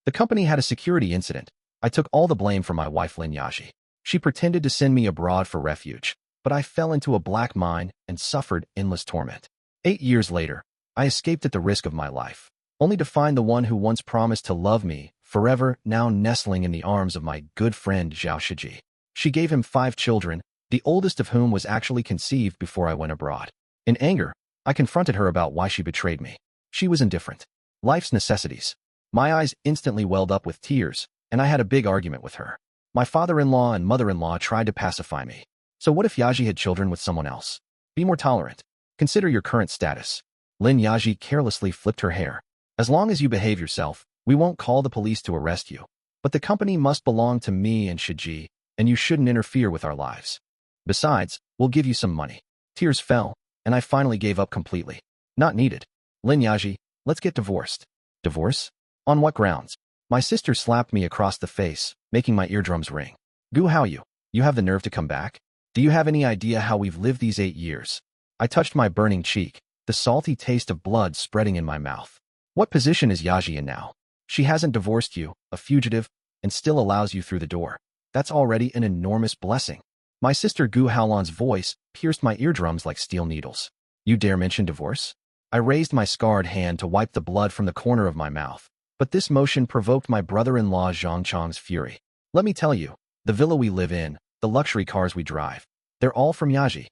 The company had a security incident. I took all the blame for my wife Lin Yaji. She pretended to send me abroad for refuge, but I fell into a black mine and suffered endless torment. 8 years later, I escaped at the risk of my life, only to find the one who once promised to love me forever now nestling in the arms of my good friend Zhao Shiji. She gave him 5 children, the oldest of whom was actually conceived before I went abroad. In anger, I confronted her about why she betrayed me. She was indifferent. Life's necessities. My eyes instantly welled up with tears, and I had a big argument with her. My father-in-law and mother-in-law tried to pacify me. So what if Yaji had children with someone else? Be more tolerant. Consider your current status. Lin Yaji carelessly flipped her hair. As long as you behave yourself, we won't call the police to arrest you. But the company must belong to me and Shiji, and you shouldn't interfere with our lives. Besides, we'll give you some money. Tears fell, and I finally gave up completely. Not needed. Lin Yaji, let's get divorced. Divorce? On what grounds? My sister slapped me across the face, making my eardrums ring. Gu Haoyu, you have the nerve to come back? Do you have any idea how we've lived these 8 years? I touched my burning cheek, the salty taste of blood spreading in my mouth. What position is Yaji in now? She hasn't divorced you, a fugitive, and still allows you through the door. That's already an enormous blessing. My sister Gu Haolan's voice pierced my eardrums like steel needles. You dare mention divorce? I raised my scarred hand to wipe the blood from the corner of my mouth, but this motion provoked my brother-in-law Zhang Chang's fury. Let me tell you, the villa we live in, the luxury cars we drive, they're all from Yaji.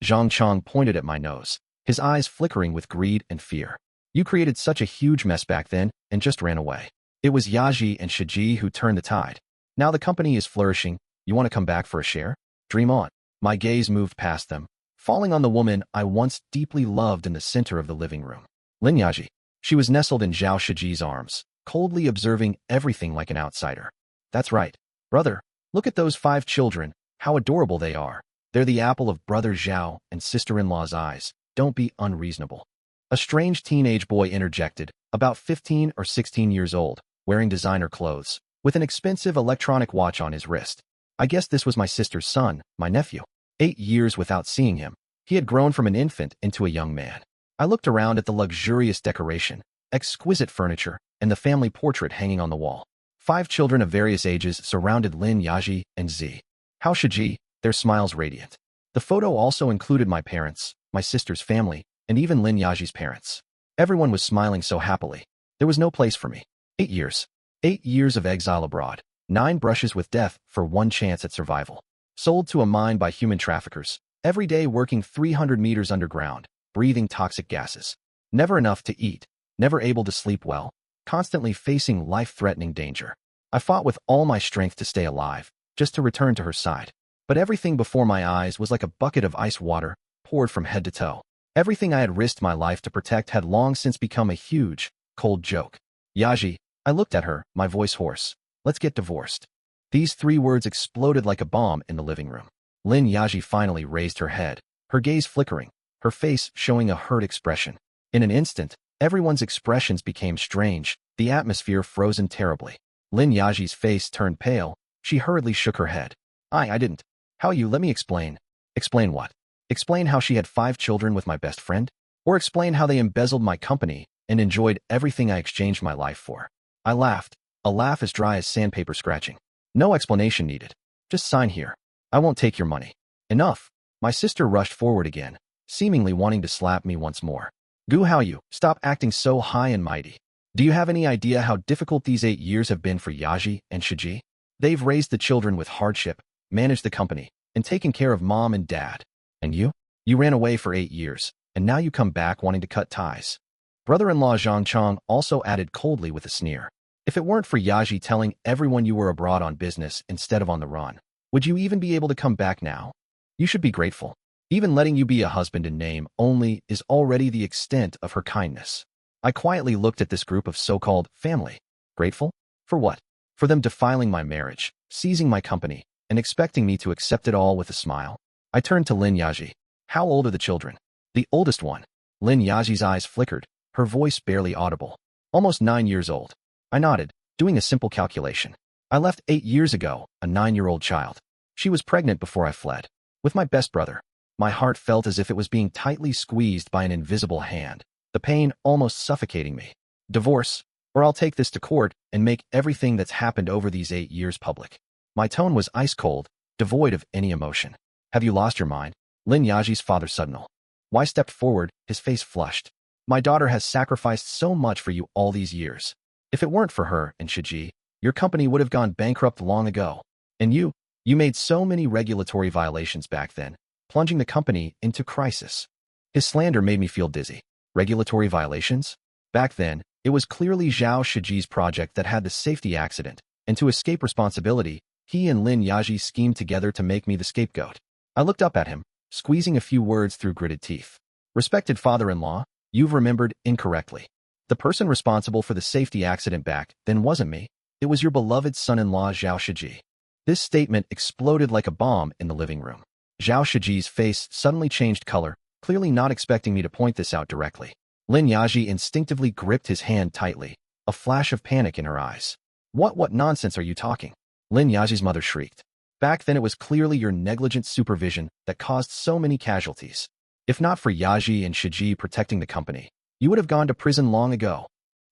Zhang Chang pointed at my nose, his eyes flickering with greed and fear. You created such a huge mess back then and just ran away. It was Yaji and Shiji who turned the tide. Now the company is flourishing. You want to come back for a share? Dream on. My gaze moved past them, falling on the woman I once deeply loved in the center of the living room. Lin Yaji. She was nestled in Zhao Shiji's arms, coldly observing everything like an outsider. That's right. Brother, look at those 5 children. How adorable they are. They're the apple of brother Zhao and sister-in-law's eyes. Don't be unreasonable. A strange teenage boy interjected, about 15 or 16 years old, wearing designer clothes, with an expensive electronic watch on his wrist. I guess this was my sister's son, my nephew. 8 years without seeing him, he had grown from an infant into a young man. I looked around at the luxurious decoration, exquisite furniture, and the family portrait hanging on the wall. 5 children of various ages surrounded Lin Yaji and Z. Hao Shiji, their smiles radiant. The photo also included my parents, my sister's family, and even Lin Yaji's parents. Everyone was smiling so happily. There was no place for me. 8 years. 8 years of exile abroad. 9 brushes with death for 1 chance at survival. Sold to a mine by human traffickers. Every day working 300 meters underground, breathing toxic gases. Never enough to eat. Never able to sleep well. Constantly facing life-threatening danger. I fought with all my strength to stay alive, just to return to her side. But everything before my eyes was like a bucket of ice water, poured from head to toe. Everything I had risked my life to protect had long since become a huge, cold joke. Yaji, I looked at her, my voice hoarse. Let's get divorced. These 3 words exploded like a bomb in the living room. Lin Yaji finally raised her head, her gaze flickering, her face showing a hurt expression. In an instant, everyone's expressions became strange, the atmosphere frozen terribly. Lin Yaji's face turned pale. She hurriedly shook her head. I didn't. How you let me explain. Explain what? Explain how she had 5 children with my best friend? Or explain how they embezzled my company and enjoyed everything I exchanged my life for? I laughed, a laugh as dry as sandpaper scratching. No explanation needed. Just sign here. I won't take your money. Enough. My sister rushed forward again, seemingly wanting to slap me once more. Gu Haoyu, stop acting so high and mighty. Do you have any idea how difficult these 8 years have been for Yaji and Shiji? They've raised the children with hardship, managed the company, and taken care of mom and dad. And you? You ran away for 8 years, and now you come back wanting to cut ties. Brother-in-law Zhang Chang also added coldly with a sneer. If it weren't for Yaji telling everyone you were abroad on business instead of on the run, would you even be able to come back now? You should be grateful. Even letting you be a husband in name only is already the extent of her kindness. I quietly looked at this group of so-called family. Grateful? For what? For them defiling my marriage, seizing my company, and expecting me to accept it all with a smile? I turned to Lin Yaji. How old are the children? The oldest one. Lin Yaji's eyes flickered, her voice barely audible. Almost 9 years old. I nodded, doing a simple calculation. I left 8 years ago, a 9-year-old child. She was pregnant before I fled. With my best brother. My heart felt as if it was being tightly squeezed by an invisible hand, the pain almost suffocating me. Divorce? or I'll take this to court and make everything that's happened over these 8 years public. My tone was ice-cold, devoid of any emotion. Have you lost your mind? Lin Yaji's father Suddenal. Wai stepped forward, his face flushed. My daughter has sacrificed so much for you all these years. If it weren't for her and Shiji, your company would have gone bankrupt long ago. And you made so many regulatory violations back then, plunging the company into crisis. His slander made me feel dizzy. Regulatory violations? Back then, it was clearly Zhao Shiji's project that had the safety accident, and to escape responsibility, he and Lin Yaji schemed together to make me the scapegoat. I looked up at him, squeezing a few words through gritted teeth. Respected father-in-law, you've remembered incorrectly. The person responsible for the safety accident back then wasn't me. It was your beloved son-in-law Zhao Shiji. This statement exploded like a bomb in the living room. Zhao Shiji's face suddenly changed color, clearly not expecting me to point this out directly. Lin Yaji instinctively gripped his hand tightly, a flash of panic in her eyes. What nonsense are you talking? Lin Yaji's mother shrieked. Back then it was clearly your negligent supervision that caused so many casualties. If not for Yaji and Shiji protecting the company, you would have gone to prison long ago.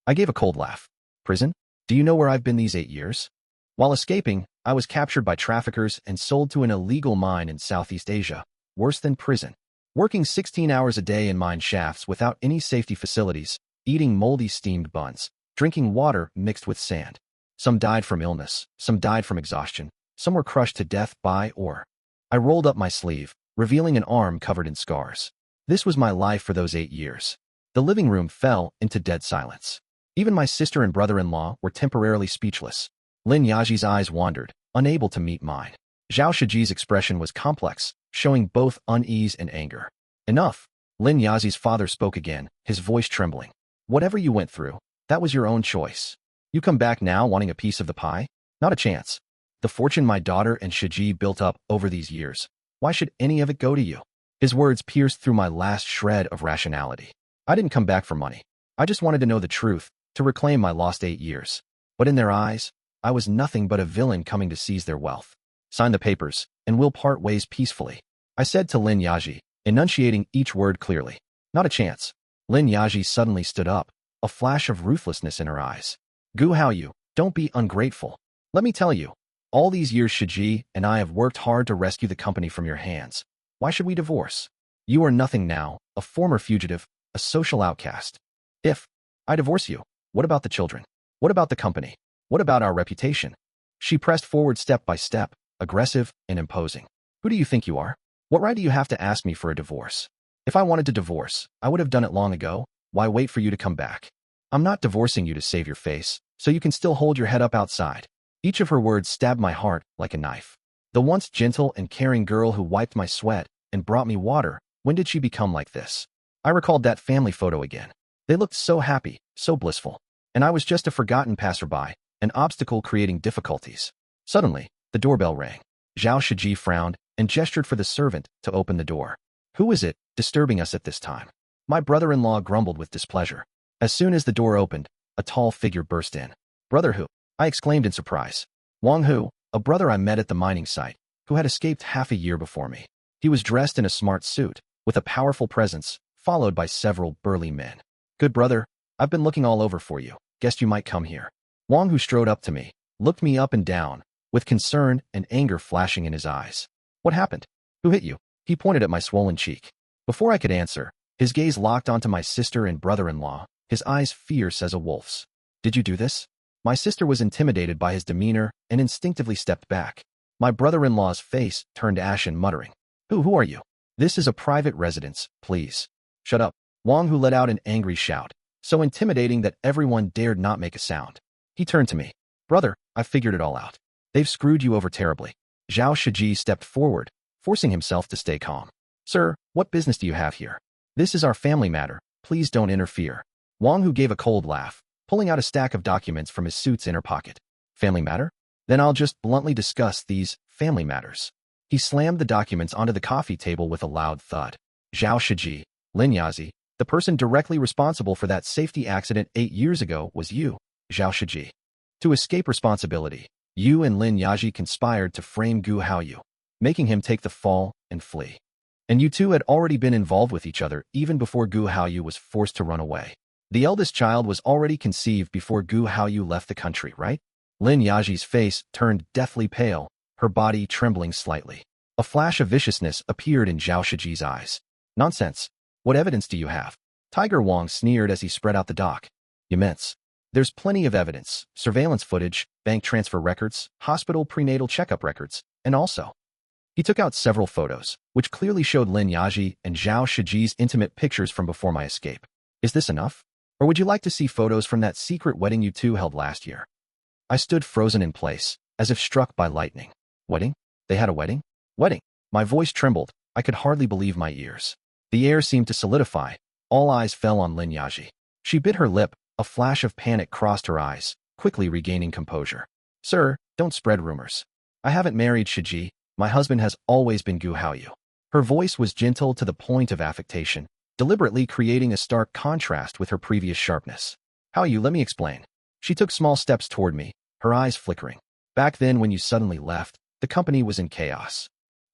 I gave a cold laugh. Prison? Do you know where I've been these 8 years? While escaping, I was captured by traffickers and sold to an illegal mine in Southeast Asia, worse than prison. Working 16 hours a day in mine shafts without any safety facilities, eating moldy steamed buns, drinking water mixed with sand. Some died from illness, some died from exhaustion, some were crushed to death by ore. I rolled up my sleeve, revealing an arm covered in scars. This was my life for those 8 years. The living room fell into dead silence. Even my sister and brother-in-law were temporarily speechless. Lin Yaji's eyes wandered, unable to meet mine. Zhao Shiji's expression was complex, showing both unease and anger. Enough. Lin Yaji's father spoke again, his voice trembling. Whatever you went through, that was your own choice. You come back now wanting a piece of the pie? Not a chance. The fortune my daughter and Shiji built up over these years, why should any of it go to you? His words pierced through my last shred of rationality. I didn't come back for money. I just wanted to know the truth, to reclaim my lost 8 years. But in their eyes, I was nothing but a villain coming to seize their wealth. Sign the papers, and we'll part ways peacefully, I said to Lin Yaji, enunciating each word clearly. Not a chance. Lin Yaji suddenly stood up, a flash of ruthlessness in her eyes. Gu Haoyu, don't be ungrateful. Let me tell you, all these years Shiji and I have worked hard to rescue the company from your hands. Why should we divorce? You are nothing now, a former fugitive, a social outcast. If I divorce you, what about the children? What about the company? What about our reputation? She pressed forward step by step, aggressive and imposing. Who do you think you are? What right do you have to ask me for a divorce? If I wanted to divorce, I would have done it long ago. Why wait for you to come back? I'm not divorcing you to save your face, so you can still hold your head up outside. Each of her words stabbed my heart like a knife. The once gentle and caring girl who wiped my sweat and brought me water, when did she become like this? I recalled that family photo again. They looked so happy, so blissful. And I was just a forgotten passerby, an obstacle creating difficulties. Suddenly, the doorbell rang. Zhao Shiji frowned and gestured for the servant to open the door. Who is it, disturbing us at this time? My brother-in-law grumbled with displeasure. As soon as the door opened, a tall figure burst in. Brother who? I exclaimed in surprise. Wang Hu, a brother I met at the mining site, who had escaped half a year before me. He was dressed in a smart suit, with a powerful presence, followed by several burly men. Good brother, I've been looking all over for you. Guessed you might come here. Wang Hu strode up to me, looked me up and down, with concern and anger flashing in his eyes. What happened? Who hit you? He pointed at my swollen cheek. Before I could answer, his gaze locked onto my sister and brother-in-law, his eyes fierce as a wolf's. Did you do this? My sister was intimidated by his demeanor and instinctively stepped back. My brother-in-law's face turned ashen, muttering. Who are you? This is a private residence, please. Shut up. Wang Hu let out an angry shout, so intimidating that everyone dared not make a sound. He turned to me. Brother, I figured it all out. They've screwed you over terribly. Zhao Shiji stepped forward, forcing himself to stay calm. Sir, what business do you have here? This is our family matter. Please don't interfere. Wang Hu gave a cold laugh, pulling out a stack of documents from his suit's inner pocket. Family matter? Then I'll just bluntly discuss these family matters. He slammed the documents onto the coffee table with a loud thud. Zhao Shiji, Lin Yaji, the person directly responsible for that safety accident 8 years ago was you, Zhao Shiji. To escape responsibility, you and Lin Yaji conspired to frame Gu Haoyu, making him take the fall and flee. And you two had already been involved with each other even before Gu Haoyu was forced to run away. The eldest child was already conceived before Gu Haoyu left the country, right? Lin Yaji's face turned deathly pale, her body trembling slightly. A flash of viciousness appeared in Zhao Shiji's eyes. Nonsense. What evidence do you have? Tiger Wang sneered as he spread out the doc. Immense. There's plenty of evidence, surveillance footage, bank transfer records, hospital prenatal checkup records, and also. He took out several photos, which clearly showed Lin Yaji and Zhao Shiji's intimate pictures from before my escape. Is this enough? Or would you like to see photos from that secret wedding you two held last year? I stood frozen in place, as if struck by lightning. Wedding? They had a wedding? Wedding. My voice trembled. I could hardly believe my ears. The air seemed to solidify. All eyes fell on Lin Yaji. She bit her lip. A flash of panic crossed her eyes, quickly regaining composure. Sir, don't spread rumors. I haven't married Shiji. My husband has always been Gu Haoyu. Her voice was gentle to the point of affectation, deliberately creating a stark contrast with her previous sharpness. Haoyu, let me explain. She took small steps toward me, her eyes flickering. Back then when you suddenly left, the company was in chaos.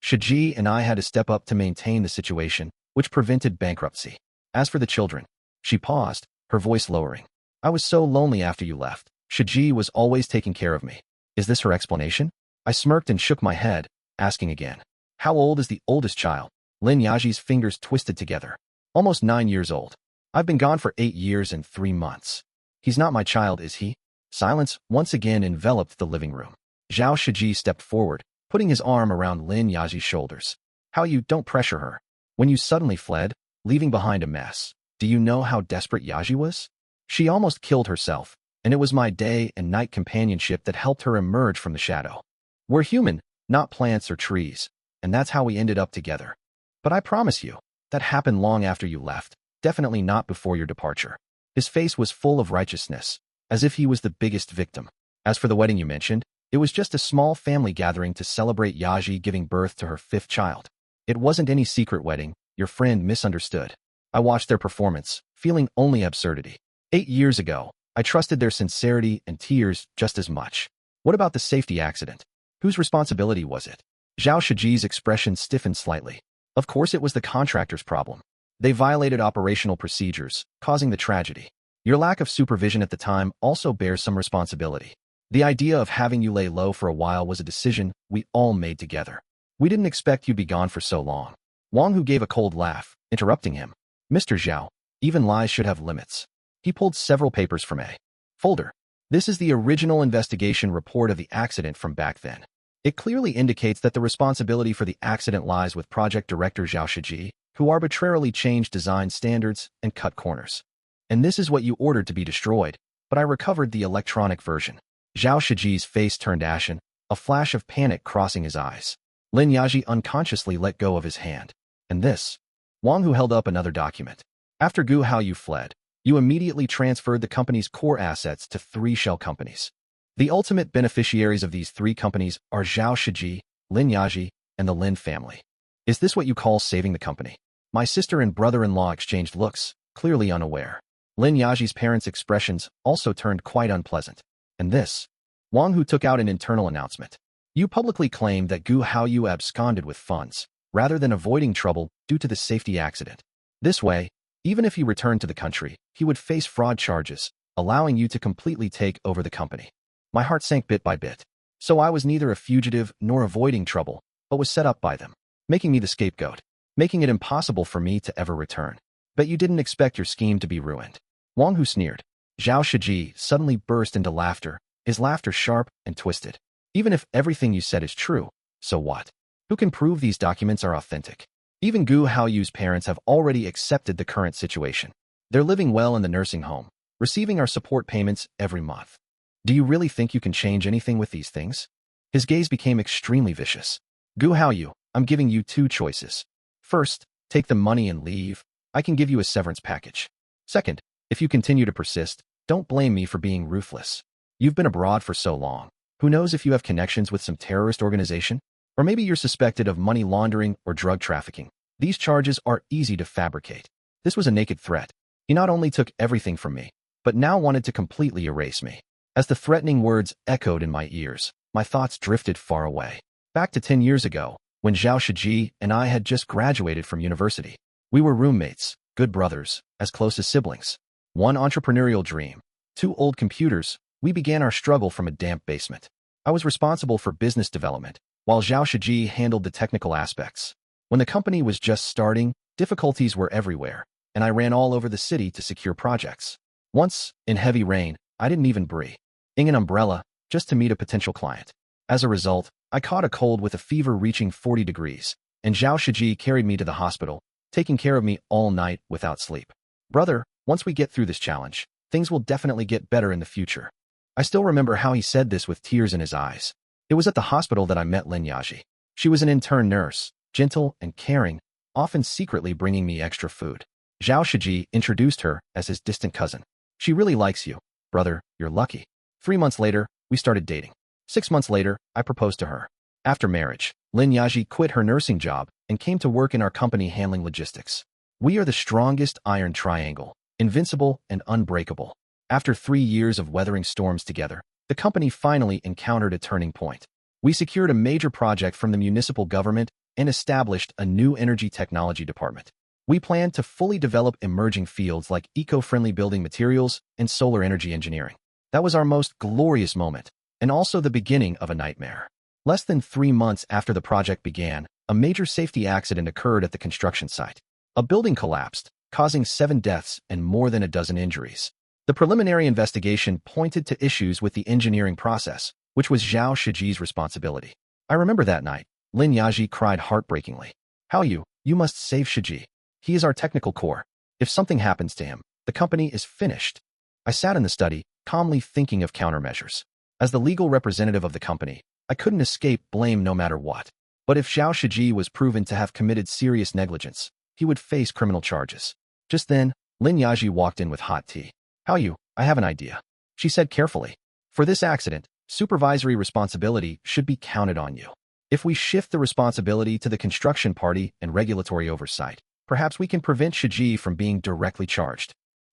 Shiji and I had to step up to maintain the situation, which prevented bankruptcy. As for the children, she paused, her voice lowering. I was so lonely after you left. Shiji was always taking care of me. Is this her explanation? I smirked and shook my head, asking again. How old is the oldest child? Lin Yaji's fingers twisted together. Almost 9 years old. I've been gone for 8 years and 3 months. He's not my child, is he? Silence once again enveloped the living room. Zhao Shiji stepped forward, putting his arm around Lin Yaji's shoulders. Haoyu, don't pressure her. When you suddenly fled, leaving behind a mess, do you know how desperate Yaji was? She almost killed herself, and it was my day and night companionship that helped her emerge from the shadow. We're human, not plants or trees, and that's how we ended up together. But I promise you, that happened long after you left, definitely not before your departure. His face was full of righteousness, as if he was the biggest victim. As for the wedding you mentioned, it was just a small family gathering to celebrate Yaji giving birth to her 5th child. It wasn't any secret wedding, your friend misunderstood. I watched their performance, feeling only absurdity. 8 years ago, I trusted their sincerity and tears just as much. What about the safety accident? Whose responsibility was it? Zhao Shiji's expression stiffened slightly. Of course it was the contractor's problem. They violated operational procedures, causing the tragedy. Your lack of supervision at the time also bears some responsibility. The idea of having you lay low for a while was a decision we all made together. We didn't expect you'd be gone for so long. Wang Hu gave a cold laugh, interrupting him. Mr. Zhao, even lies should have limits. He pulled several papers from a folder. This is the original investigation report of the accident from back then. It clearly indicates that the responsibility for the accident lies with project director Zhao Shiji, who arbitrarily changed design standards and cut corners. And this is what you ordered to be destroyed, but I recovered the electronic version. Zhao Shiji's face turned ashen, a flash of panic crossing his eyes. Lin Yaji unconsciously let go of his hand. And this? Wang Hu held up another document. After Gu Haoyu fled, you immediately transferred the company's core assets to 3 shell companies. The ultimate beneficiaries of these 3 companies are Zhao Shiji, Lin Yaji, and the Lin family. Is this what you call saving the company? My sister and brother-in-law exchanged looks, clearly unaware. Lin Yaji's parents' expressions also turned quite unpleasant. And this? Wang Hu took out an internal announcement. You publicly claimed that Gu Haoyu absconded with funds, rather than avoiding trouble due to the safety accident. This way, even if he returned to the country, he would face fraud charges, allowing you to completely take over the company. My heart sank bit by bit. So I was neither a fugitive nor avoiding trouble, but was set up by them, making me the scapegoat, making it impossible for me to ever return. Bet you didn't expect your scheme to be ruined. Wang Hu sneered. Zhao Shiji suddenly burst into laughter, his laughter sharp and twisted. Even if everything you said is true, so what? Who can prove these documents are authentic? Even Gu Haoyu's parents have already accepted the current situation. They're living well in the nursing home, receiving our support payments every month. Do you really think you can change anything with these things? His gaze became extremely vicious. Gu Haoyu, I'm giving you 2 choices. First, take the money and leave. I can give you a severance package. Second, if you continue to persist, don't blame me for being ruthless. You've been abroad for so long. Who knows if you have connections with some terrorist organization? Or maybe you're suspected of money laundering or drug trafficking. These charges are easy to fabricate. This was a naked threat. He not only took everything from me, but now wanted to completely erase me. As the threatening words echoed in my ears, my thoughts drifted far away. Back to 10 years ago, when Zhao Shiji and I had just graduated from university. We were roommates, good brothers, as close as siblings. One entrepreneurial dream. Two old computers. We began our struggle from a damp basement. I was responsible for business development, while Zhao Shiji handled the technical aspects. When the company was just starting, difficulties were everywhere, and I ran all over the city to secure projects. Once, in heavy rain, I didn't even bring an umbrella just to meet a potential client. As a result, I caught a cold with a fever reaching 40 degrees, and Zhao Shiji carried me to the hospital, taking care of me all night without sleep. Brother, once we get through this challenge, things will definitely get better in the future. I still remember how he said this with tears in his eyes. It was at the hospital that I met Lin Yaji. She was an intern nurse, gentle and caring, often secretly bringing me extra food. Zhao Shiji introduced her as his distant cousin. She really likes you. Brother, you're lucky. 3 months later, we started dating. 6 months later, I proposed to her. After marriage, Lin Yaji quit her nursing job and came to work in our company handling logistics. We are the strongest iron triangle, invincible and unbreakable. After 3 years of weathering storms together, the company finally encountered a turning point. We secured a major project from the municipal government and established a new energy technology department. We planned to fully develop emerging fields like eco-friendly building materials and solar energy engineering. That was our most glorious moment, and also the beginning of a nightmare. Less than 3 months after the project began, a major safety accident occurred at the construction site. A building collapsed, causing 7 deaths and more than a dozen injuries. The preliminary investigation pointed to issues with the engineering process, which was Zhao Shiji's responsibility. I remember that night, Lin Yaji cried heartbreakingly. How you must save Shiji. He is our technical core. If something happens to him, the company is finished. I sat in the study, calmly thinking of countermeasures. As the legal representative of the company, I couldn't escape blame no matter what. But if Zhao Shiji was proven to have committed serious negligence, he would face criminal charges. Just then, Lin Yaji walked in with hot tea. How you? I have an idea. She said carefully. For this accident, supervisory responsibility should be counted on you. If we shift the responsibility to the construction party and regulatory oversight, perhaps we can prevent Shiji from being directly charged.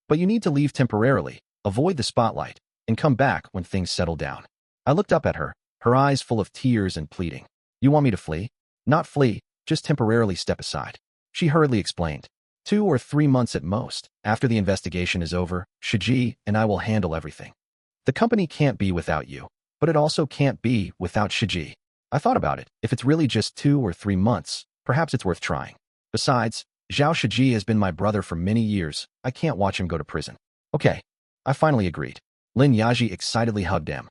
But you need to leave temporarily, avoid the spotlight, and come back when things settle down. I looked up at her, her eyes full of tears and pleading. You want me to flee? Not flee, just temporarily step aside. She hurriedly explained. 2 or 3 months at most. After the investigation is over, Shiji and I will handle everything. The company can't be without you, but it also can't be without Shiji. I thought about it. If it's really just 2 or 3 months, perhaps it's worth trying. Besides, Zhao Shiji has been my brother for many years. I can't watch him go to prison. Okay. I finally agreed. Lin Yaji excitedly hugged him.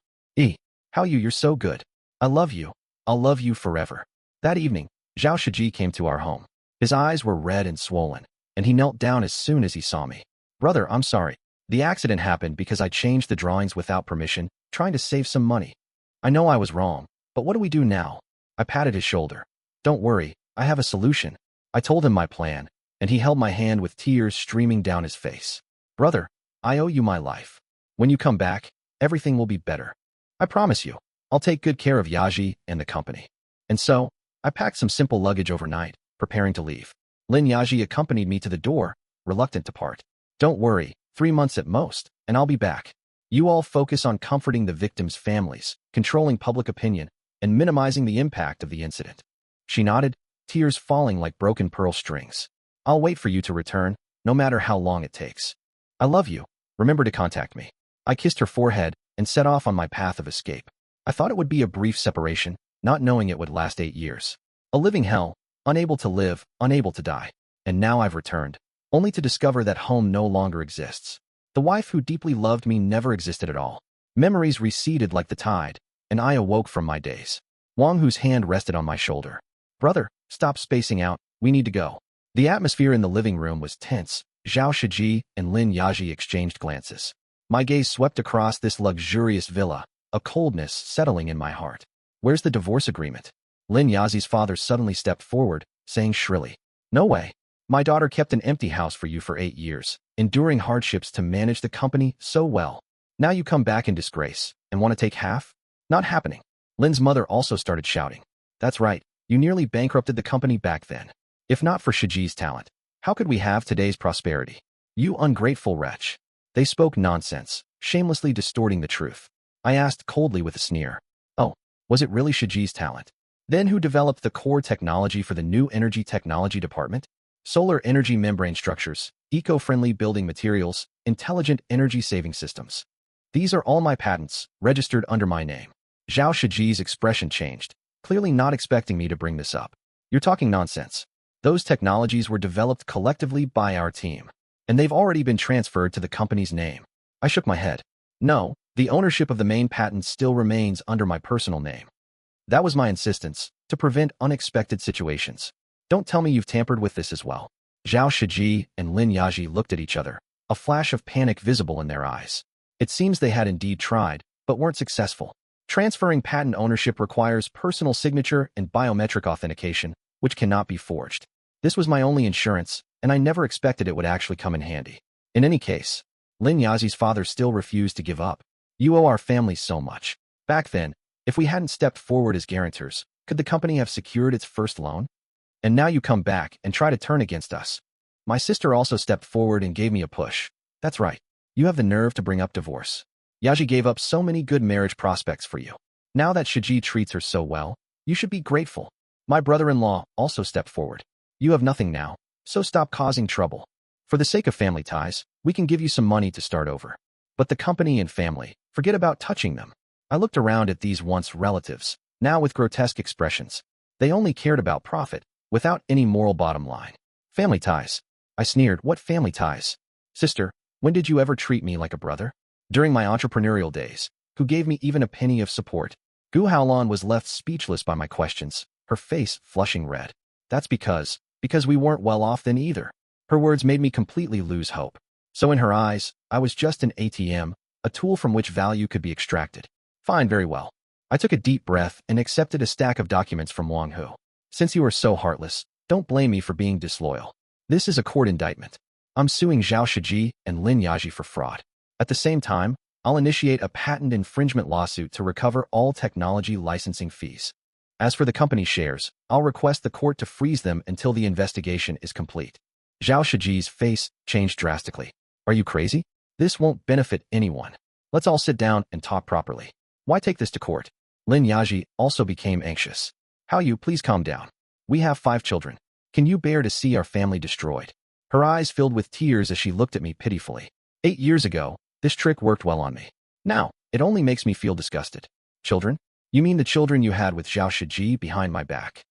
How you're so good. I love you. I'll love you forever. That evening, Zhao Shiji came to our home. His eyes were red and swollen, and he knelt down as soon as he saw me. Brother, I'm sorry. The accident happened because I changed the drawings without permission, trying to save some money. I know I was wrong, but what do we do now? I patted his shoulder. Don't worry, I have a solution. I told him my plan, and he held my hand with tears streaming down his face. Brother, I owe you my life. When you come back, everything will be better. I promise you, I'll take good care of Yaji and the company. And so, I packed some simple luggage overnight, preparing to leave. Lin Yaji accompanied me to the door, reluctant to part. Don't worry, 3 months at most, and I'll be back. You all focus on comforting the victims' families, controlling public opinion, and minimizing the impact of the incident. She nodded, tears falling like broken pearl strings. I'll wait for you to return, no matter how long it takes. I love you. Remember to contact me. I kissed her forehead and set off on my path of escape. I thought it would be a brief separation, not knowing it would last 8 years. A living hell, unable to live, unable to die. And now I've returned, only to discover that home no longer exists. The wife who deeply loved me never existed at all. Memories receded like the tide, and I awoke from my daze. Wang Hu's hand rested on my shoulder. Brother, stop spacing out, we need to go. The atmosphere in the living room was tense. Zhao Shiji and Lin Yaji exchanged glances. My gaze swept across this luxurious villa, a coldness settling in my heart. Where's the divorce agreement? Lin Yaji's father suddenly stepped forward, saying shrilly, No way. My daughter kept an empty house for you for 8 years, enduring hardships to manage the company so well. Now you come back in disgrace, and want to take half? Not happening. Lin's mother also started shouting. That's right, you nearly bankrupted the company back then. If not for Shiji's talent, how could we have today's prosperity? You ungrateful wretch. They spoke nonsense, shamelessly distorting the truth. I asked coldly with a sneer. Oh, was it really Shiji's talent? Then who developed the core technology for the new energy technology department? Solar energy membrane structures, eco-friendly building materials, intelligent energy-saving systems. These are all my patents, registered under my name. Zhao Shiji's expression changed, clearly not expecting me to bring this up. You're talking nonsense. Those technologies were developed collectively by our team, and they've already been transferred to the company's name. I shook my head. No, the ownership of the main patent still remains under my personal name. That was my insistence, to prevent unexpected situations. Don't tell me you've tampered with this as well. Zhao Shiji and Lin Yaji looked at each other, a flash of panic visible in their eyes. It seems they had indeed tried, but weren't successful. Transferring patent ownership requires personal signature and biometric authentication, which cannot be forged. This was my only insurance, and I never expected it would actually come in handy. In any case, Lin Yazi's father still refused to give up. You owe our family so much. Back then, if we hadn't stepped forward as guarantors, could the company have secured its first loan? And now you come back and try to turn against us. My sister also stepped forward and gave me a push. That's right. You have the nerve to bring up divorce. Yaji gave up so many good marriage prospects for you. Now that Shiji treats her so well, you should be grateful. My brother-in-law also stepped forward. You have nothing now, so stop causing trouble. For the sake of family ties, we can give you some money to start over. But the company and family, forget about touching them. I looked around at these once relatives, now with grotesque expressions. They only cared about profit, without any moral bottom line. Family ties. I sneered. What family ties? Sister, when did you ever treat me like a brother? During my entrepreneurial days, who gave me even a penny of support? Gu Haolan was left speechless by my questions, her face flushing red. That's because we weren't well off then either. Her words made me completely lose hope. So in her eyes, I was just an ATM, a tool from which value could be extracted. Fine, very well. I took a deep breath and accepted a stack of documents from Wang Hu. Since you are so heartless, don't blame me for being disloyal. This is a court indictment. I'm suing Zhao Shiji and Lin Yaji for fraud. At the same time, I'll initiate a patent infringement lawsuit to recover all technology licensing fees. As for the company shares, I'll request the court to freeze them until the investigation is complete. Zhao Shiji's face changed drastically. Are you crazy? This won't benefit anyone. Let's all sit down and talk properly. Why take this to court? Lin Yaji also became anxious. How you please calm down. We have 5 children. Can you bear to see our family destroyed? Her eyes filled with tears as she looked at me pitifully. 8 years ago, this trick worked well on me. Now, it only makes me feel disgusted. Children? You mean the children you had with Zhao Shiji behind my back?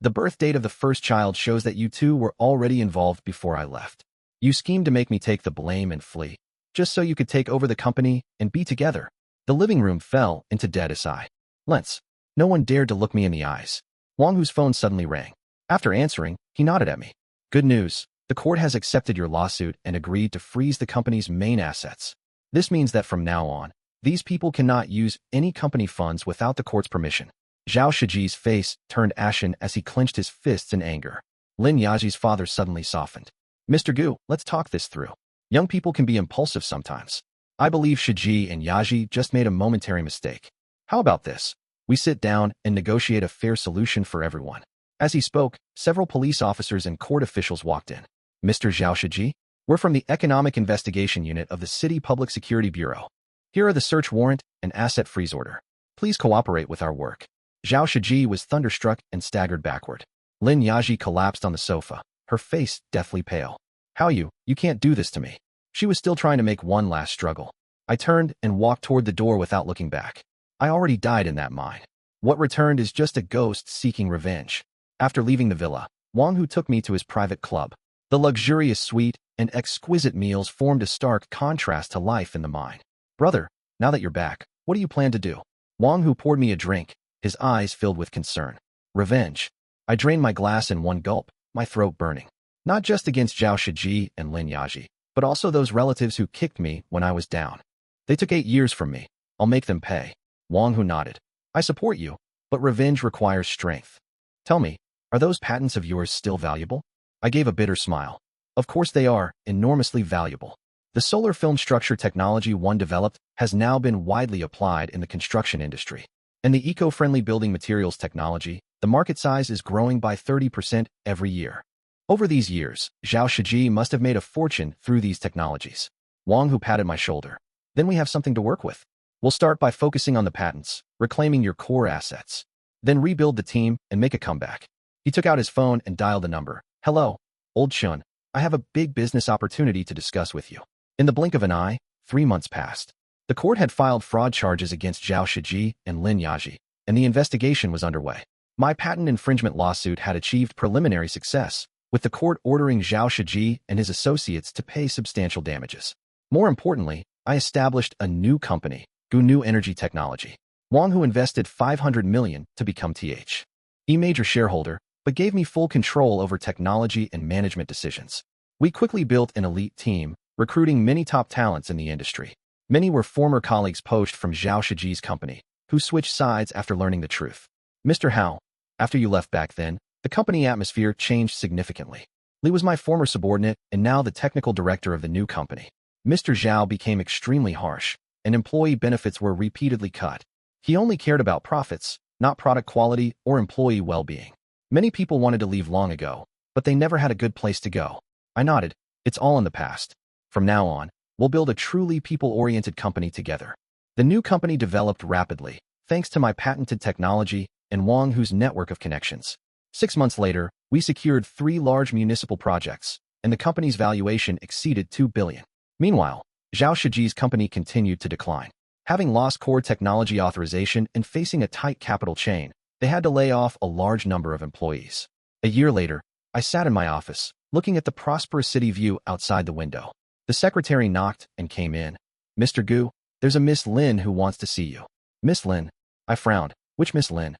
The birth date of the first child shows that you two were already involved before I left. You schemed to make me take the blame and flee, just so you could take over the company and be together. The living room fell into dead silence. No one dared to look me in the eyes. Wang Hu's phone suddenly rang. After answering, he nodded at me. Good news. The court has accepted your lawsuit and agreed to freeze the company's main assets. This means that from now on, these people cannot use any company funds without the court's permission. Zhao Shiji's face turned ashen as he clenched his fists in anger. Lin Yaji's father suddenly softened. Mr. Gu, let's talk this through. Young people can be impulsive sometimes. I believe Shiji and Yaji just made a momentary mistake. How about this? We sit down and negotiate a fair solution for everyone. As he spoke, several police officers and court officials walked in. Mr. Zhao Shiji? We're from the Economic Investigation Unit of the City Public Security Bureau. Here are the search warrant and asset freeze order. Please cooperate with our work. Zhao Shiji was thunderstruck and staggered backward. Lin Yaji collapsed on the sofa, her face deathly pale. How you can't do this to me. She was still trying to make one last struggle. I turned and walked toward the door without looking back. I already died in that mine. What returned is just a ghost seeking revenge. After leaving the villa, Wang Hu took me to his private club. The luxurious suite and exquisite meals formed a stark contrast to life in the mine. Brother, now that you're back, what do you plan to do? Wang Hu poured me a drink, his eyes filled with concern. Revenge. I drained my glass in one gulp, my throat burning. Not just against Zhao Shiji and Lin Yaji, but also those relatives who kicked me when I was down. They took 8 years from me. I'll make them pay. Wang Hu nodded. I support you, but revenge requires strength. Tell me, are those patents of yours still valuable? I gave a bitter smile. Of course they are, enormously valuable. The solar film structure technology one developed has now been widely applied in the construction industry. And the eco-friendly building materials technology, the market size is growing by 30% every year. Over these years, Zhao Shiji must have made a fortune through these technologies. Wang Hu patted my shoulder. Then we have something to work with. We'll start by focusing on the patents, reclaiming your core assets. Then rebuild the team and make a comeback. He took out his phone and dialed the number. Hello, Old Shun. I have a big business opportunity to discuss with you. In the blink of an eye, 3 months passed. The court had filed fraud charges against Zhao Shiji and Lin Yaji, and the investigation was underway. My patent infringement lawsuit had achieved preliminary success, with the court ordering Zhao Shiji and his associates to pay substantial damages. More importantly, I established a new company, GUNU Energy Technology. Wang Hu invested $500 million to become THE major shareholder, but gave me full control over technology and management decisions. We quickly built an elite team, recruiting many top talents in the industry. Many were former colleagues poached from Zhao Shiji's company, who switched sides after learning the truth. Mr. Hao, after you left back then, the company atmosphere changed significantly. Li was my former subordinate and now the technical director of the new company. Mr. Zhao became extremely harsh, and employee benefits were repeatedly cut. He only cared about profits, not product quality or employee well-being. Many people wanted to leave long ago, but they never had a good place to go. I nodded. It's all in the past. From now on, we'll build a truly people-oriented company together. The new company developed rapidly, thanks to my patented technology and Wang Hu's network of connections. 6 months later, we secured 3 large municipal projects, and the company's valuation exceeded $2 billion. Meanwhile, Zhao Shiji's company continued to decline. Having lost core technology authorization and facing a tight capital chain, they had to lay off a large number of employees. A year later, I sat in my office, looking at the prosperous city view outside the window. The secretary knocked and came in. Mr. Gu, there's a Miss Lin who wants to see you. Miss Lin? I frowned. Which Miss Lin?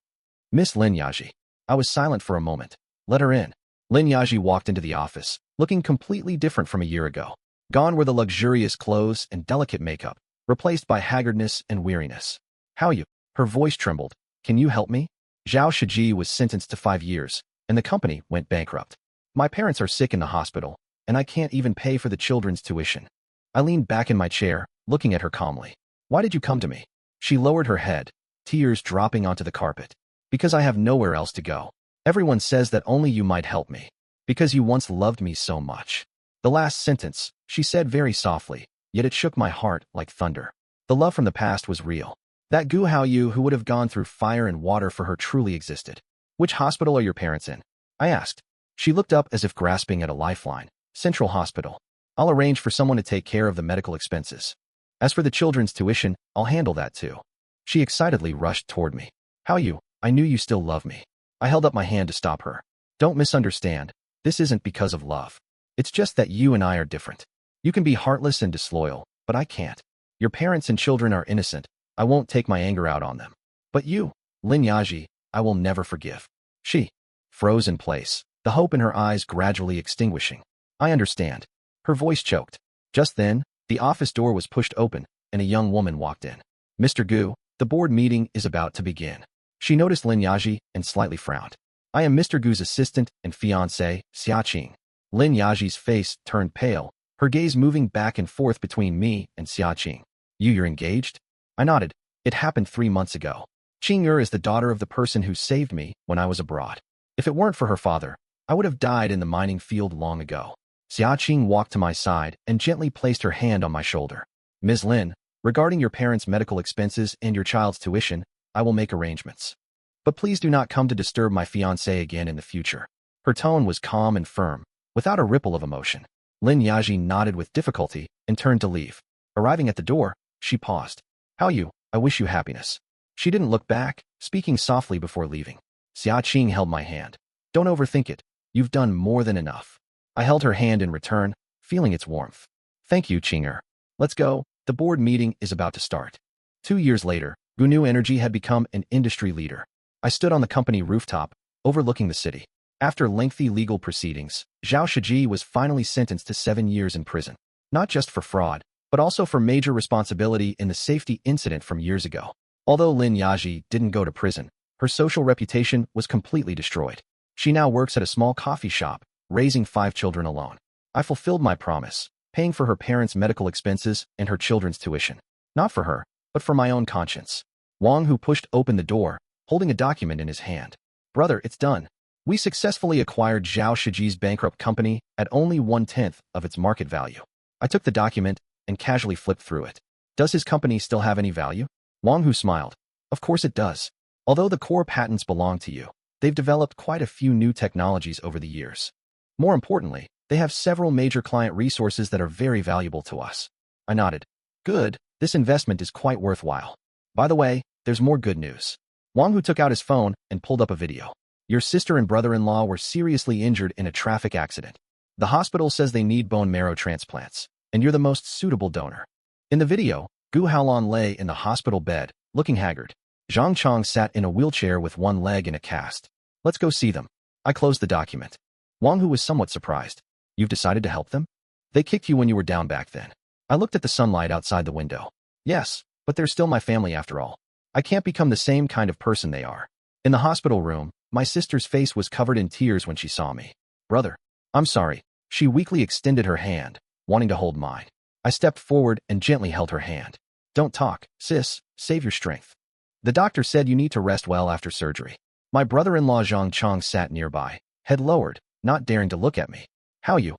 Miss Lin Yaji. I was silent for a moment. Let her in. Lin Yaji walked into the office, looking completely different from a year ago. Gone were the luxurious clothes and delicate makeup, replaced by haggardness and weariness. How you? Her voice trembled. Can you help me? Zhao Shiji was sentenced to 5 years, and the company went bankrupt. My parents are sick in the hospital, and I can't even pay for the children's tuition. I leaned back in my chair, looking at her calmly. Why did you come to me? She lowered her head, tears dropping onto the carpet. Because I have nowhere else to go. Everyone says that only you might help me. Because you once loved me so much. The last sentence, she said very softly, yet it shook my heart like thunder. The love from the past was real. That Gu Haoyu who would have gone through fire and water for her truly existed. Which hospital are your parents in? I asked. She looked up as if grasping at a lifeline. Central Hospital. I'll arrange for someone to take care of the medical expenses. As for the children's tuition, I'll handle that too. She excitedly rushed toward me. How you? I knew you still love me. I held up my hand to stop her. Don't misunderstand. This isn't because of love. It's just that you and I are different. You can be heartless and disloyal, but I can't. Your parents and children are innocent. I won't take my anger out on them. But you, Lin Yaji, I will never forgive. She froze in place, the hope in her eyes gradually extinguishing. I understand. Her voice choked. Just then, the office door was pushed open, and a young woman walked in. Mr. Gu, the board meeting is about to begin. She noticed Lin Yaji and slightly frowned. I am Mr. Gu's assistant and fiancé, Xia Qing. Lin Yaji's face turned pale, her gaze moving back and forth between me and Xia Qing. You're engaged? I nodded. It happened 3 months ago. Qing'er is the daughter of the person who saved me when I was abroad. If it weren't for her father, I would have died in the mining field long ago. Xia Qing walked to my side and gently placed her hand on my shoulder. Ms. Lin, regarding your parents' medical expenses and your child's tuition, I will make arrangements. But please do not come to disturb my fiancé again in the future. Her tone was calm and firm, without a ripple of emotion. Lin Yaji nodded with difficulty and turned to leave. Arriving at the door, she paused. How you? I wish you happiness. She didn't look back, speaking softly before leaving. Xia Qing held my hand. Don't overthink it. You've done more than enough. I held her hand in return, feeling its warmth. Thank you, Qing'er. Let's go. The board meeting is about to start. 2 years later, GUNU Energy had become an industry leader. I stood on the company rooftop, overlooking the city. After lengthy legal proceedings, Zhao Shiji was finally sentenced to 7 years in prison. Not just for fraud, but also for major responsibility in the safety incident from years ago. Although Lin Yaji didn't go to prison, her social reputation was completely destroyed. She now works at a small coffee shop, raising 5 children alone. I fulfilled my promise, paying for her parents' medical expenses and her children's tuition. Not for her, but for my own conscience. Wang Hu pushed open the door, holding a document in his hand. Brother, it's done. We successfully acquired Zhao Shiji's bankrupt company at only 1/10 of its market value. I took the document and casually flipped through it. Does his company still have any value? Wang Hu smiled. Of course it does. Although the core patents belong to you, they've developed quite a few new technologies over the years. More importantly, They have several major client resources that are very valuable to us. I nodded. Good, this investment is quite worthwhile. By the way, there's more good news. Wang Hu took out his phone and pulled up a video. Your sister and brother-in-law were seriously injured in a traffic accident. The hospital says they need bone marrow transplants, and you're the most suitable donor. In the video, Gu Haolan lay in the hospital bed, looking haggard. Zhang Chong sat in a wheelchair with one leg in a cast. Let's go see them. I closed the document. Wang Hu was somewhat surprised. You've decided to help them? They kicked you when you were down back then. I looked at the sunlight outside the window. Yes, but they're still my family after all. I can't become the same kind of person they are. In the hospital room, my sister's face was covered in tears when she saw me. Brother, I'm sorry. She weakly extended her hand, wanting to hold mine. I stepped forward and gently held her hand. Don't talk, sis, save your strength. The doctor said you need to rest well after surgery. My brother-in-law Zhang Chong sat nearby, head lowered, not daring to look at me. How you?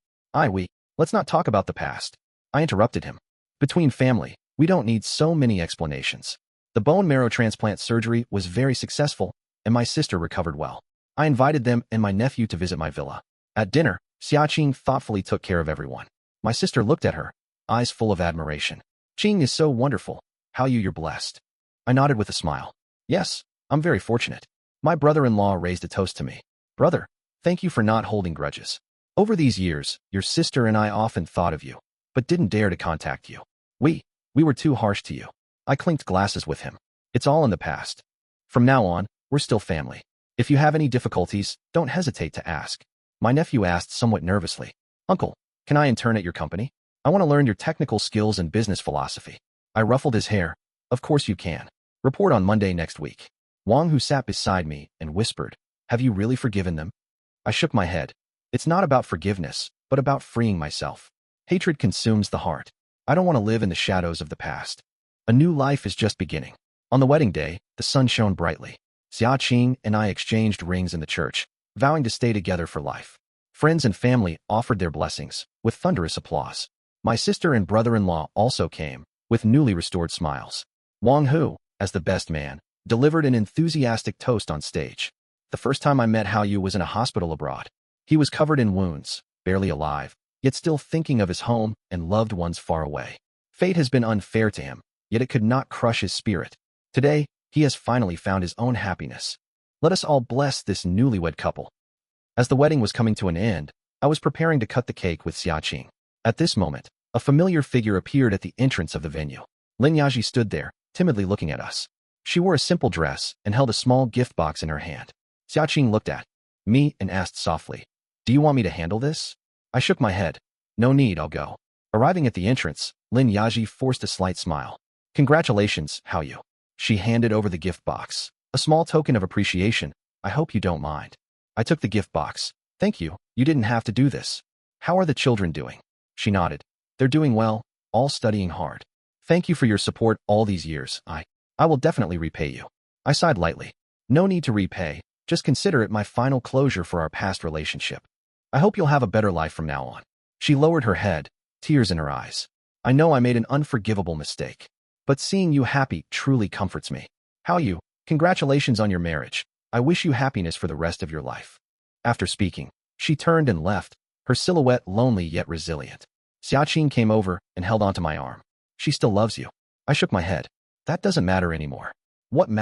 Let's not talk about the past. I interrupted him. Between family, we don't need so many explanations. The bone marrow transplant surgery was very successful, and my sister recovered well. I invited them and my nephew to visit my villa. At dinner, Xiaqing thoughtfully took care of everyone. My sister looked at her, eyes full of admiration. Qing is so wonderful. How you're blessed. I nodded with a smile. Yes, I'm very fortunate. My brother-in-law raised a toast to me. Brother, thank you for not holding grudges. Over these years, your sister and I often thought of you, but didn't dare to contact you. We were too harsh to you. I clinked glasses with him. It's all in the past. From now on, we're still family. If you have any difficulties, don't hesitate to ask. My nephew asked somewhat nervously. Uncle, can I intern at your company? I want to learn your technical skills and business philosophy. I ruffled his hair. Of course you can. Report on Monday next week. Wang Hu sat beside me and whispered, have you really forgiven them? I shook my head. It's not about forgiveness, but about freeing myself. Hatred consumes the heart. I don't want to live in the shadows of the past. A new life is just beginning. On the wedding day, the sun shone brightly. Xiaqing and I exchanged rings in the church, vowing to stay together for life. Friends and family offered their blessings, with thunderous applause. My sister and brother-in-law also came, with newly restored smiles. Wang Hu, as the best man, delivered an enthusiastic toast on stage. The first time I met Hao Yu was in a hospital abroad. He was covered in wounds, barely alive, yet still thinking of his home and loved ones far away. Fate has been unfair to him, yet it could not crush his spirit. Today, he has finally found his own happiness. Let us all bless this newlywed couple. As the wedding was coming to an end, I was preparing to cut the cake with Xiaqing. At this moment, a familiar figure appeared at the entrance of the venue. Lin Yaji stood there, timidly looking at us. She wore a simple dress and held a small gift box in her hand. Xiaqing looked at me and asked softly, do you want me to handle this? I shook my head. No need, I'll go. Arriving at the entrance, Lin Yaji forced a slight smile. Congratulations, Hao Yu. She handed over the gift box. A small token of appreciation. I hope you don't mind. I took the gift box. Thank you. You didn't have to do this. How are the children doing? She nodded. They're doing well, all studying hard. Thank you for your support all these years. I will definitely repay you. I sighed lightly. No need to repay. Just consider it my final closure for our past relationship. I hope you'll have a better life from now on. She lowered her head, tears in her eyes. I know I made an unforgivable mistake, but seeing you happy truly comforts me. Hao Yu, congratulations on your marriage. I wish you happiness for the rest of your life. After speaking, she turned and left, her silhouette lonely yet resilient. Xiaqing came over and held onto my arm. She still loves you. I shook my head. That doesn't matter anymore. What matters